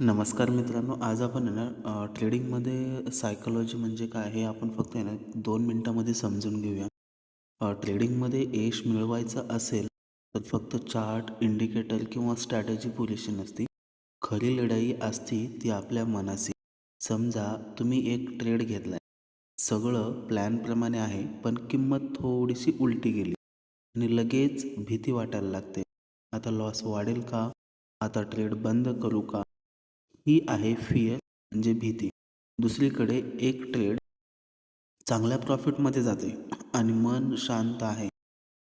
नमस्कार मित्रांनो, आज आपण आहे ना ट्रेडिंगमध्ये सायकॉलॉजी म्हणजे काय हे आपण फक्त आहे ना 2 मिनटामध्ये समजून घेऊया. ट्रेडिंगमध्ये यश मिळवायचं असेल तर फक्त चार्ट, इंडिकेटर किंवा स्ट्रॅटेजी पुरेशी नसती. खरी लढाई असती ती आपल्या मनाची. समजा तुम्ही एक ट्रेड घेतलाय, सगळं प्लॅनप्रमाणे आहे, पण किंमत थोडीशी उलटी गेली आणि लगेच भीती वाटायला लागते. आता लॉस वाढेल का? आता ट्रेड बंद करू का? ही आहे फिअर म्हणजे भीती. दुसरीकडे एक ट्रेड चांगल्या प्रॉफिटमध्ये जाते आणि मन शांत आहे.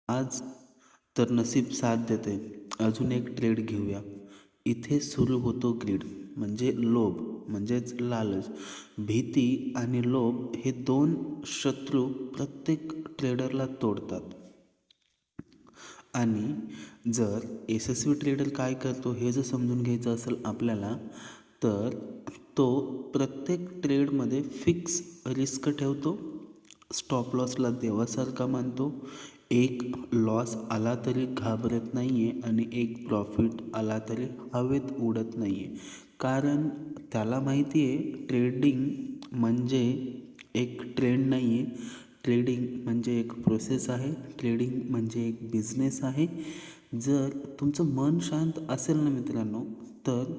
आज तर नसीब साथ देते. अजून एक ट्रेड घेऊया. इथे सुरू होतो ग्रीड म्हणजे लोभ म्हणजेच लालच. भीती आणि लोभ हे दोन शत्रू प्रत्येक ट्रेडरला तोडतात. आणि जर यशस्वी ट्रेडर काय करतो हे जर समजून घ्यायचं असेल आपल्याला, तर तो प्रत्येक ट्रेडमध्ये फिक्स रिस्क ठेवतो, स्टॉप लॉसला देवासारखा मानतो. एक लॉस आला तरी घाबरत नाही आहे आणि एक प्रॉफिट आला तरी हवेत उडत नाही आहे. कारण त्याला माहिती आहे ट्रेडिंग म्हणजे एक ट्रेंड नाही आहे, ट्रेडिंग म्हणजे एक प्रोसेस आहे, ट्रेडिंग म्हणजे एक बिझनेस आहे. जर तुमचं मन शांत असेल ना मित्रांनो, तर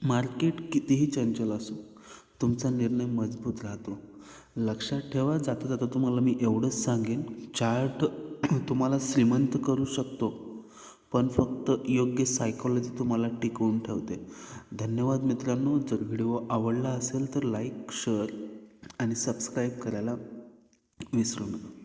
मार्केट कितीही चंचल असो, तुमचा निर्णय मजबूत राहतो. लक्षात ठेवा, जाता जाता तुम्हाला मी एवढंच सांगेन, चार्ट तुम्हाला श्रीमंत करू शकतो, पण फक्त योग्य सायकॉलॉजी तुम्हाला टिकवून ठेवते. धन्यवाद मित्रांनो. जर व्हिडिओ आवडला असेल तर लाईक, शेअर आणि सबस्क्राईब करायला विसरू नका.